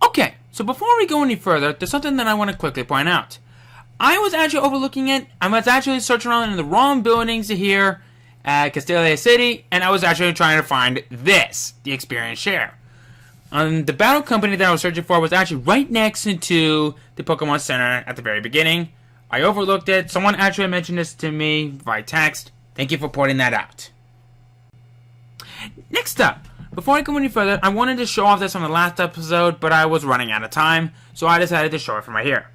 Okay, so before we go any further, there's something that I want to quickly point out. I was actually searching around in the wrong buildings here at Nimbassa City, and I was actually trying to find this, the experience share. The battle company that I was searching for was actually right next to the Pokemon Center at the very beginning. I overlooked it. Someone actually mentioned this to me by text. Thank you for pointing that out. Next up, before I go any further, I wanted to show off this on the last episode, but I was running out of time, so I decided to show it from right here.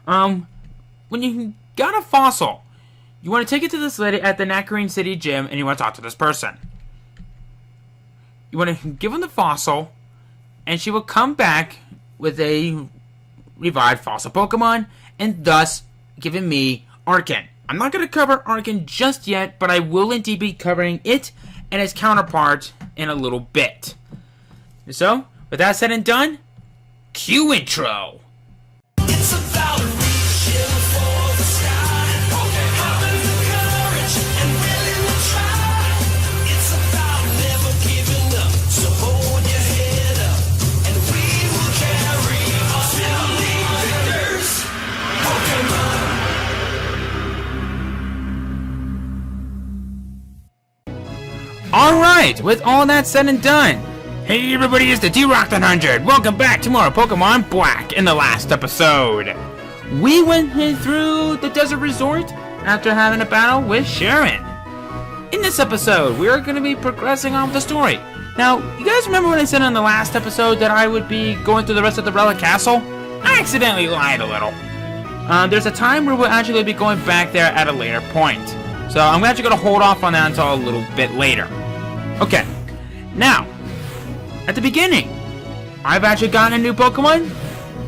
When you got a fossil, you want to take it to this lady at the Nimbassa City gym, and you want to talk to this person. You want to give them the fossil, and she will come back with a revived fossil Pokemon, and thus giving me Arkin. I'm not going to cover Arkin just yet, but I will indeed be covering it and its counterpart in a little bit. So, with that said and done, cue intro. It's about reaching for the sky, having the courage and really will try. It's about never giving up, so hold your head up, and we will carry on till leaders. Pokemon. Alright, with all that said and done, hey everybody, it's the T-Rock100. Welcome back to more Pokemon Black. In the last episode, we went through the desert resort after having a battle with Sharon. In this episode, we are going to be progressing on with the story. Now, you guys remember when I said on the last episode that I would be going through the rest of the Relic Castle? I accidentally lied a little. There's a time where we'll actually be going back there at a later point. So I'm actually going to hold off on that until a little bit later. Okay, now, at the beginning, I've actually gotten a new Pokemon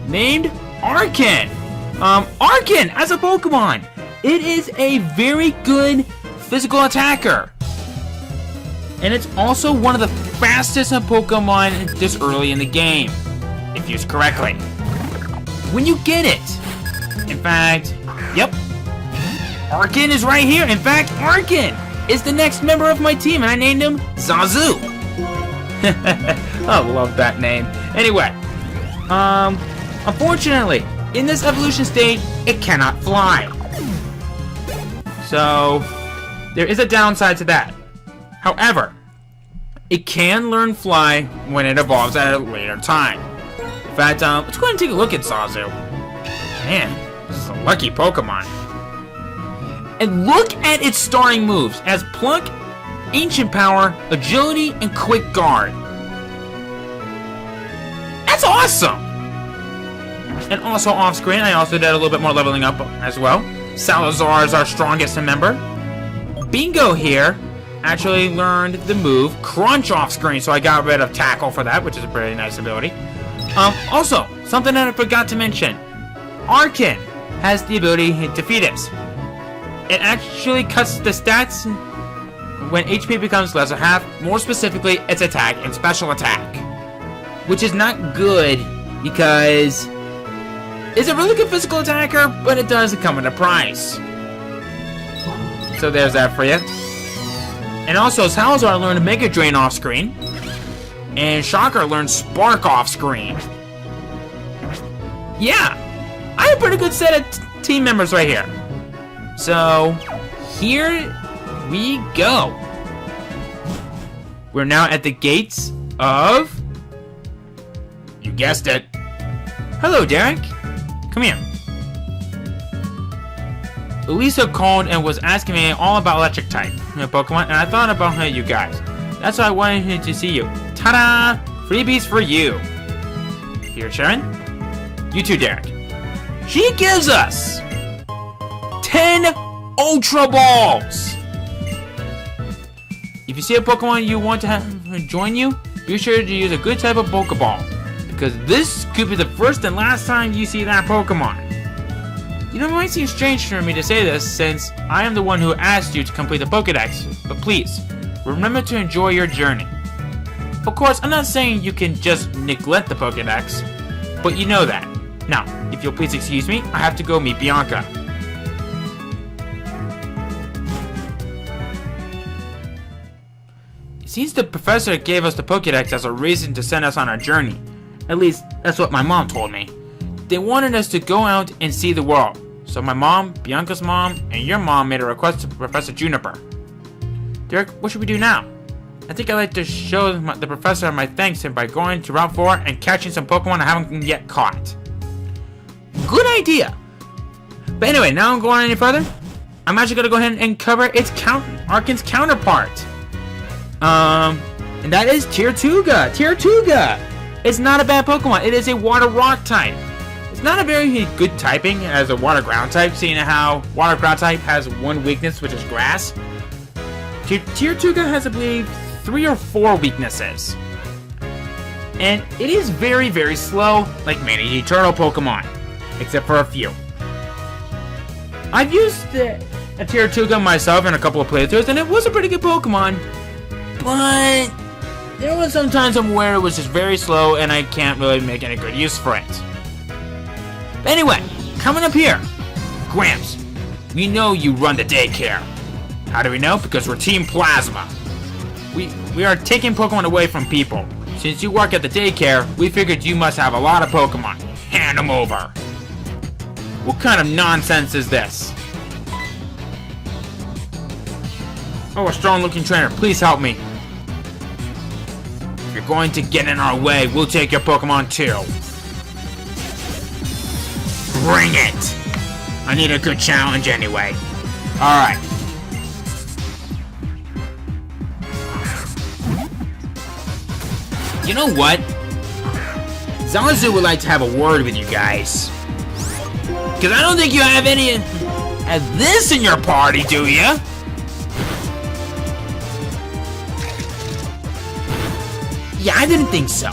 named Arkin. Arkin as a Pokemon. It is a very good physical attacker. And it's also one of the fastest Pokemon this early in the game, if used correctly. When you get it, in fact, yep, Arkin is right here. In fact, Arkin is the next member of my team, and I named him Zazu. I love that name. Anyway, unfortunately, in this evolution state, it cannot fly. So, there is a downside to that. However, it can learn fly when it evolves at a later time. In fact, let's go ahead and take a look at Zazu. Man, this is a lucky Pokemon. And look at its starting moves as Pluck, Ancient Power, Agility, and Quick Guard. That's awesome! And also off screen, I also did a little bit more leveling up as well. Salazar is our strongest member. Bingo here actually learned the move Crunch off screen, so I got rid of Tackle for that, which is a pretty nice ability. Also, something that I forgot to mention. Arkin has the ability to Fetus. It actually cuts the stats when HP becomes less than half, more specifically its attack and special attack. Which is not good because it's a really good physical attacker, but it does come at a price. So there's that for you. And also Salazar learned Mega Drain off screen, and Shocker learned Spark off screen. Yeah, I have a pretty good set of team members right here. So, here we go. We're now at the gates of... You guessed it. Hello, Derek. Come here. Elisa called and was asking me all about electric type Pokemon, and I thought about you guys. That's why I wanted to see you. Ta-da! Freebies for you. Here, Sharon. You too, Derek. She gives us 10 Ultra Balls! If you see a Pokemon you want to have join you, be sure to use a good type of Pokeball, because this could be the first and last time you see that Pokemon. You know, it might seem strange for me to say this, since I am the one who asked you to complete the Pokedex, but please, remember to enjoy your journey. Of course, I'm not saying you can just neglect the Pokedex, but you know that. Now, if you'll please excuse me, I have to go meet Bianca. It seems the professor gave us the Pokedex as a reason to send us on our journey. At least, that's what my mom told me. They wanted us to go out and see the world. So my mom, Bianca's mom, and your mom made a request to Professor Juniper. Derek, what should we do now? I think I'd like to show the professor my thanks to him by going to Route 4 and catching some Pokemon I haven't yet caught. Good idea! But anyway, now I'm going any further. I'm actually going to go ahead and cover Arcan's counterpart. And that is Tirtuga. Tirtuga! It's not a bad Pokemon. It is a Water Rock type. It's not a very good typing as a Water Ground type, seeing how Water Ground type has one weakness, which is Grass. Tirtuga has, I believe, 3 or 4 weaknesses. And it is very, very slow, like many Turtle Pokemon, except for a few. I've used a Tirtuga myself in a couple of playthroughs, and it was a pretty good Pokemon. But there was some times where it was just very slow, and I can't really make any good use for it. But anyway, coming up here, Gramps, we know you run the daycare. How do we know? Because we're Team Plasma. We are taking Pokemon away from people. Since you work at the daycare, we figured you must have a lot of Pokemon. Hand them over. What kind of nonsense is this? Oh, a strong-looking trainer. Please help me. If you're going to get in our way, we'll take your Pokemon too. Bring it! I need a good challenge anyway. Alright. You know what? Zazu would like to have a word with you guys. Because I don't think you have any of this in your party, do you? Yeah, I didn't think so.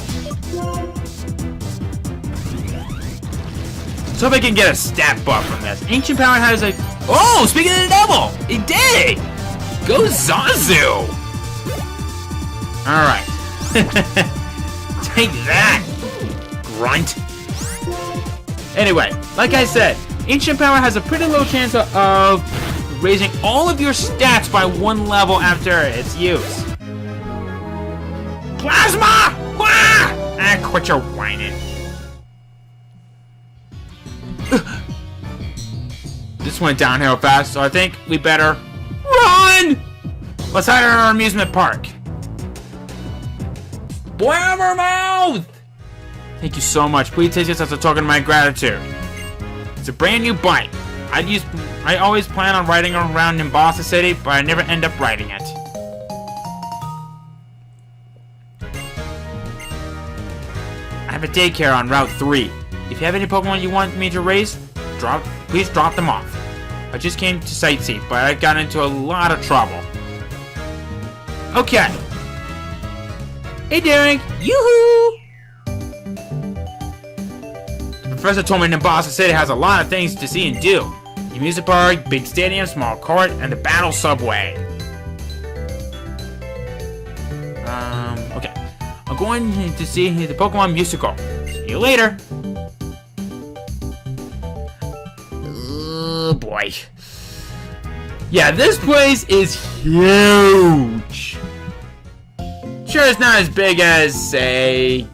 So if I can get a stat buff from this. Ancient Power has a... Oh, speaking of the devil! It did! Go Zazu! Alright. Take that, grunt. Anyway, like I said, Ancient Power has a pretty low chance of raising all of your stats by 1 level after its use. Plasma! Wah! Ah, quit your whining. This went downhill fast, so I think we better run! Let's hide at our amusement park. Blabbermouth! Thank you so much. Please take this as a token of my gratitude. It's a brand new bike. I always plan on riding around Nimbassa City, but I never end up riding it. I have a daycare on Route 3. If you have any Pokemon you want me to raise, please drop them off. I just came to sightsee, but I got into a lot of trouble. Okay. Hey Derek! Yoo-hoo! The professor told me Nimbassa City has a lot of things to see and do. The amusement park, big stadium, small court, and the battle subway. Okay. I'm going to see the Pokemon musical. See you later! Oh boy. Yeah, this place is huge! Sure, it's not as big as, say,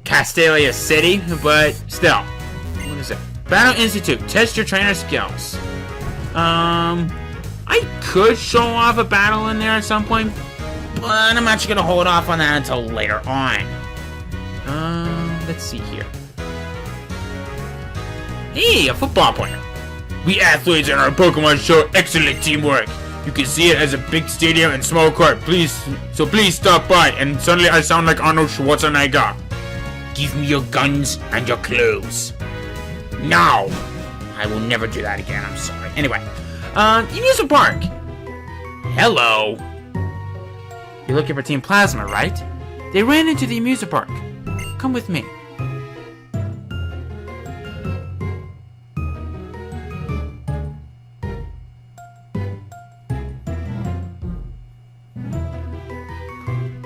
Castelia City, but still. What is it? Battle Institute. Test your trainer skills. I could show off a battle in there at some point, but I'm actually gonna hold off on that until later on. Let's see here. Hey, a football player. We athletes in our Pokemon show excellent teamwork. You can see it as a big stadium and small court. Please stop by. And suddenly I sound like Arnold Schwarzenegger. Give me your guns and your clothes. No! I will never do that again, I'm sorry. Anyway, amusement park. Hello. You're looking for Team Plasma, right? They ran into the amusement park. Come with me.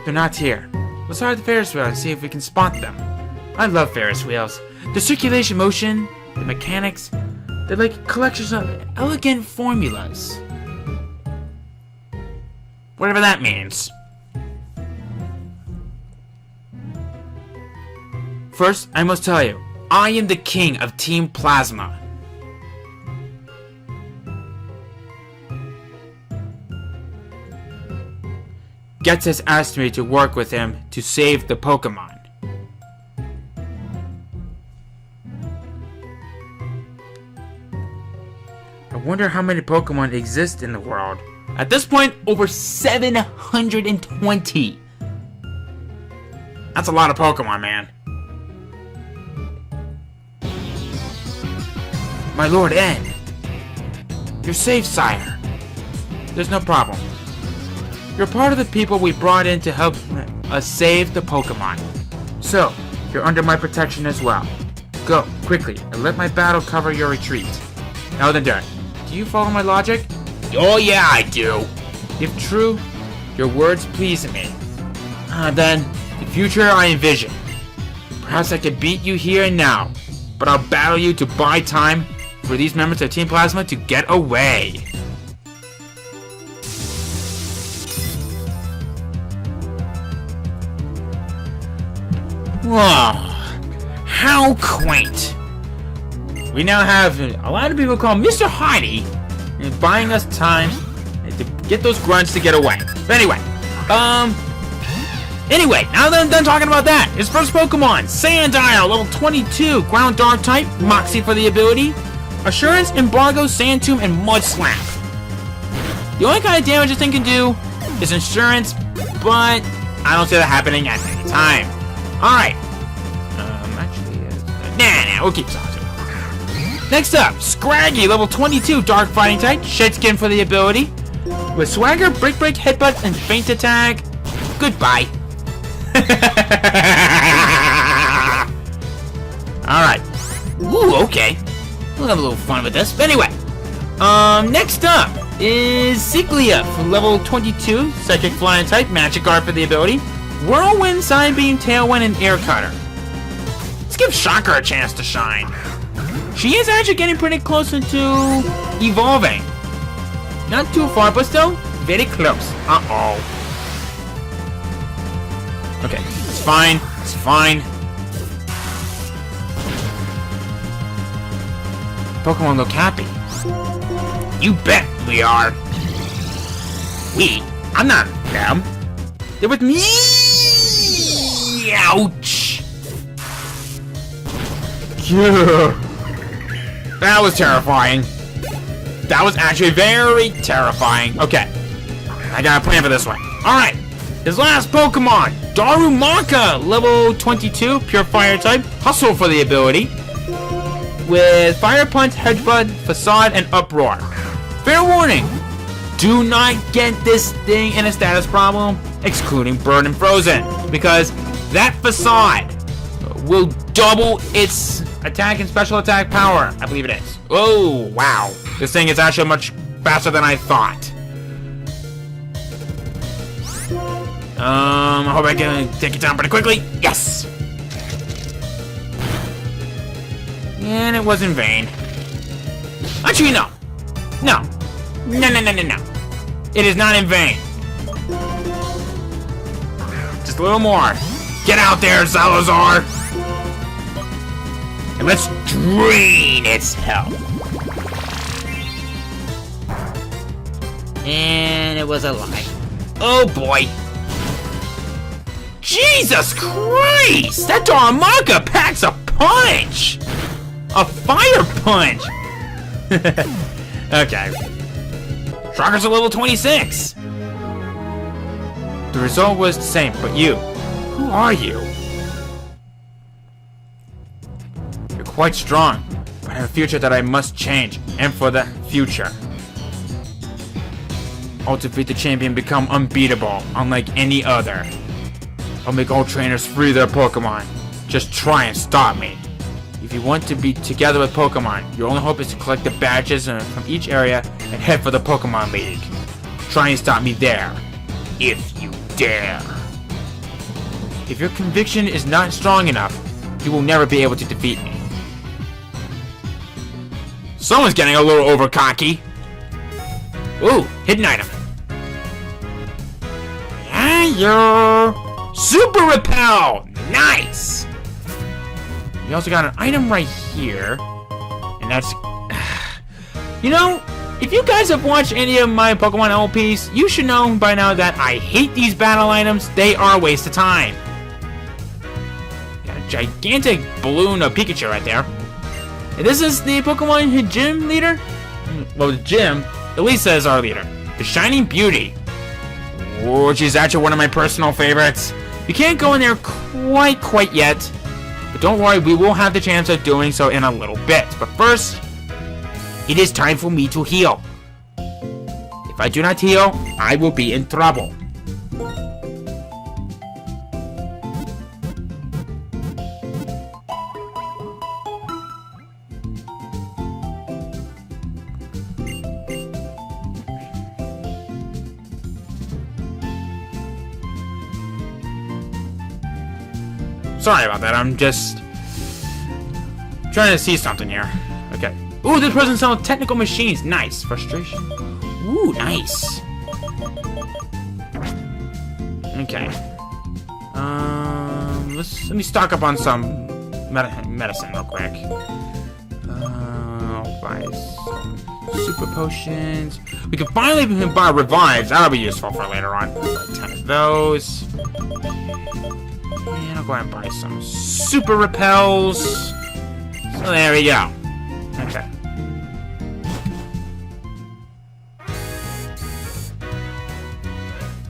They're not here. Let's start the Ferris wheel and see if we can spot them. I love Ferris wheels. The circulation motion, the mechanics, they're like collections of elegant formulas. Whatever that means. First, I must tell you, I am the king of Team Plasma. Getz has asked me to work with him to save the Pokemon. I wonder how many Pokemon exist in the world. At this point, over 720. That's a lot of Pokemon, man. My Lord N. You're safe, sire. There's no problem. You're part of the people we brought in to help us save the Pokemon. So, you're under my protection as well. Go, quickly, and let my battle cover your retreat. Now then, Dirt, do you follow my logic? Oh yeah, I do. If true, your words please me. Then, the future I envision. Perhaps I could beat you here and now, but I'll battle you to buy time for these members of Team Plasma to get away. Whoa, how quaint. We now have a lot of people call Mr. Heidi buying us time to get those grunts to get away. But anyway, now that I'm done talking about that, his first Pokemon, Sandile, level 22, Ground Dark type, Moxie for the ability, Assurance, Embargo, Sand Tomb, and Mud Slap. The only kind of damage this thing can do is Insurance, but I don't see that happening at any time. Alright. We'll keep talking. Next up, Scraggy, level 22, Dark Fighting type, Shed Skin for the ability. With Swagger, Break, Headbutt, and Feint Attack. Goodbye. Alright. Ooh, okay. We'll have a little fun with this. But anyway. Next up is Ciclia from level 22, Psychic Flying type, Magic Guard for the ability. Whirlwind, Psybeam, Tailwind, and Air Cutter. Let's give Shocker a chance to shine. She is actually getting pretty close to evolving. Not too far, but still very close. Uh-oh. Okay, it's fine. It's fine. Pokemon look happy. You bet we are. We? I'm not them. They're with me. Ouch. Yeah. That was terrifying. That was actually very terrifying. Okay. I got a plan for this one. Alright. His last Pokemon, Darumaka, level 22, pure fire type, Hustle for the ability. With Fire Punch, Headbutt, Facade, and Uproar. Fair warning. Do not get this thing in a status problem, excluding Burn and Frozen, because that Facade will double its attack and special attack power. I believe it is. Oh, wow. This thing is actually much faster than I thought. I hope I can take it down pretty quickly. Yes! And it was in vain. Actually, no. No. No. It is not in vain. Just a little more. Get out there, Salazar! And let's drain its health. And it was a lie. Oh boy. Jesus Christ! That Darumaka packs a punch! A fire punch! Okay. Shocker's a level 26! The result was the same, but you. Who are you? You're quite strong, but I have a future that I must change, and for the future. I'll defeat the champion, become unbeatable, unlike any other. I'll make all trainers free their Pokemon. Just try and stop me. If you want to be together with Pokemon, your only hope is to collect the badges from each area and head for the Pokemon League. Try and stop me there, if you dare. If your conviction is not strong enough, you will never be able to defeat me. Someone's getting a little over cocky. Ooh, hidden item. Hiya! Super Repel! Nice! We also got an item right here. And that's... You know, if you guys have watched any of my Pokemon LPs, you should know by now that I hate these battle items. They are a waste of time. Got a gigantic balloon of Pikachu right there. And this is the Pokemon Gym leader? Well, the gym, Elisa is our leader. The Shining Beauty. Which is actually one of my personal favorites. You can't go in there quite yet. But don't worry, we will have the chance of doing so in a little bit. But first, it is time for me to heal. If I do not heal, I will be in trouble. Sorry about that, I'm just trying to see something here. Okay. Ooh, this person sells technical machines. Nice. Frustration. Ooh, nice. Okay. Let me stock up on some medicine real quick. I'll buy some super potions. We can finally buy revives. That'll be useful for later on. 10 of those. And I'll go ahead and buy some super repels. So there we go. Okay.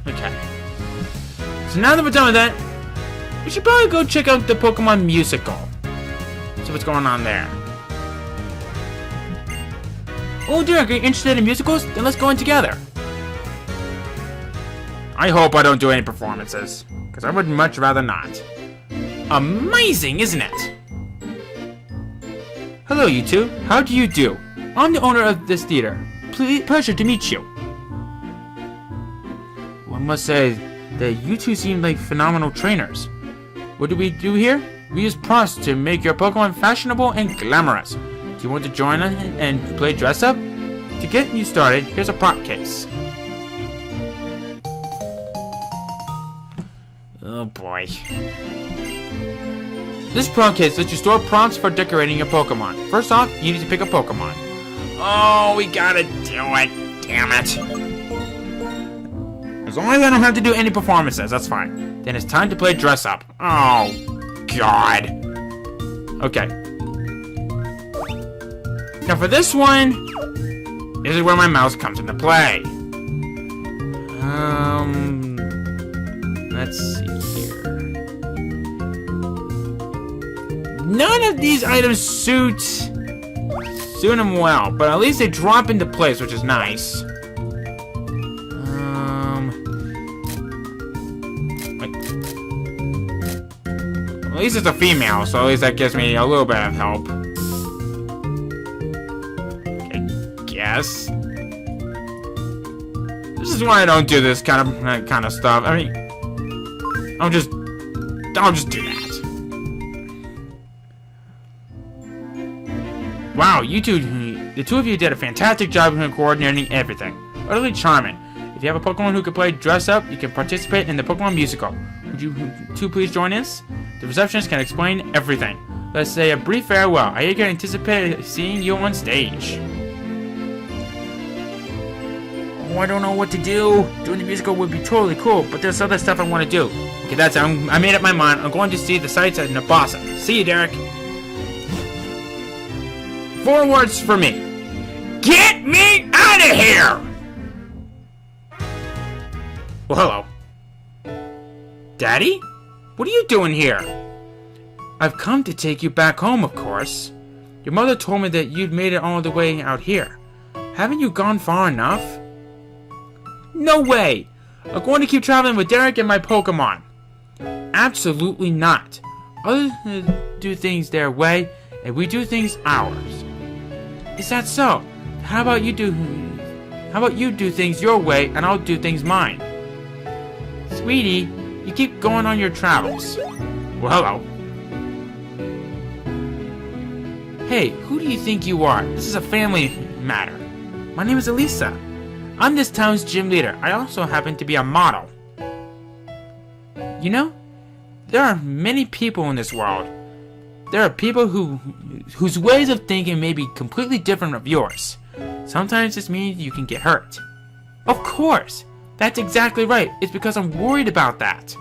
Okay. So now that we're done with that, we should probably go check out the Pokemon musical. See what's going on there. Oh, Derek, are you interested in musicals? Then let's go in together. I hope I don't do any performances, because I would much rather not. Amazing, isn't it? Hello, you two. How do you do? I'm the owner of this theater. Pleasure to meet you. Well, I must say that you two seem like phenomenal trainers. What do we do here? We use props to make your Pokemon fashionable and glamorous. Do you want to join us and play dress up? To get you started, here's a prop case. Oh boy. This prop case lets you store prompts for decorating your Pokemon. First off, you need to pick a Pokemon. Oh, we gotta do it. Damn it. As long as I don't have to do any performances, that's fine. Then it's time to play dress up. Oh, God. Okay. Now for this one, this is where my mouse comes into play. Let's see here. None of these items suit them well, but at least they drop into place, which is nice. At least it's a female, so at least that gives me a little bit of help. I guess. This is why I don't do this kind of stuff. I mean, I'll just do that. Wow, the two of you did a fantastic job in coordinating everything. Utterly charming. If you have a Pokemon who can play dress up, you can participate in the Pokemon musical. Would you two please join us? The receptionist can explain everything. Let's say a brief farewell. I eagerly anticipate seeing you on stage. Oh, I don't know what to do. Doing the musical would be totally cool, but there's other stuff I want to do. Okay, that's it. I made up my mind. I'm going to see the sights at Nimbassa. See you, Derek. 4 words for me. Get me out of here! Well, hello. Daddy? What are you doing here? I've come to take you back home, of course. Your mother told me that you'd made it all the way out here. Haven't you gone far enough? No way! I'm going to keep traveling with Derek and my Pokemon. Absolutely not. Others do things their way, and we do things ours. Is that so? How about you do things your way, and I'll do things mine? Sweetie, you keep going on your travels. Well, hello. Hey, who do you think you are? This is a family matter. My name is Elisa. I'm this town's gym leader. I also happen to be a model. You know, there are many people in this world, There are people whose ways of thinking may be completely different from yours. Sometimes this means you can get hurt. Of course! That's exactly right. It's because I'm worried about that.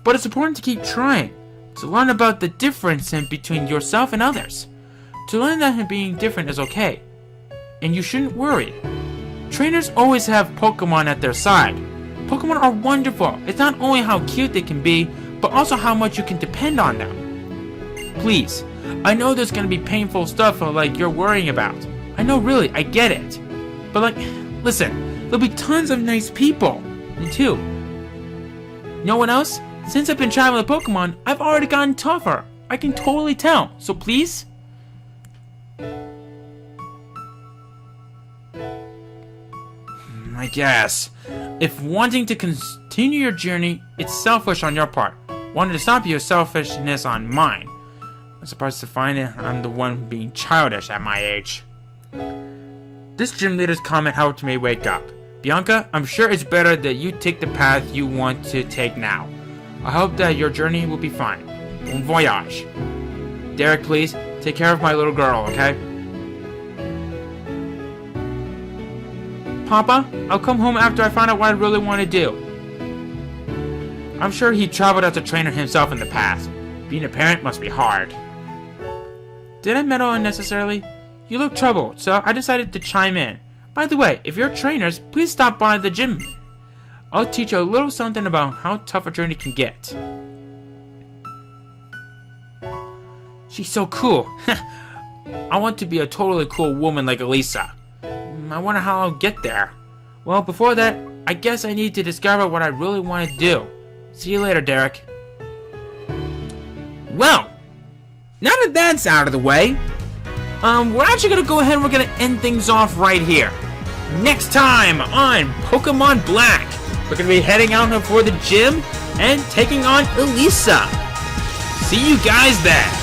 But it's important to keep trying. To learn about the difference between yourself and others. To learn that being different is okay. And you shouldn't worry. Trainers always have Pokemon at their side. Pokemon are wonderful. It's not only how cute they can be, but also how much you can depend on them. Please, I know there's gonna be painful stuff like you're worrying about. I know, really, I get it. But like, listen, there'll be tons of nice people, too. No one else? Since I've been traveling with Pokemon, I've already gotten tougher. I can totally tell. So please? I guess. If wanting to continue your journey, it's selfish on your part. Wanting to stop you is selfishness on mine. I'm surprised to find it I'm the one being childish at my age. This gym leader's comment helped me wake up. Bianca, I'm sure it's better that you take the path you want to take now. I hope that your journey will be fine. Bon voyage. Derek, please, take care of my little girl, okay? Papa, I'll come home after I find out what I really want to do. I'm sure he traveled as a trainer himself in the past. Being a parent must be hard. Did I meddle unnecessarily? You look troubled, so I decided to chime in. By the way, if you're trainers, please stop by the gym. I'll teach you a little something about how tough a journey can get. She's so cool. I want to be a totally cool woman like Elisa. I wonder how I'll get there. Well, before that, I guess I need to discover what I really want to do. See you later, Derek. Well, now that that's out of the way, we're actually going to go ahead and we're going to end things off right here. Next time on Pokemon Black, we're going to be heading out for the gym and taking on Elisa. See you guys then.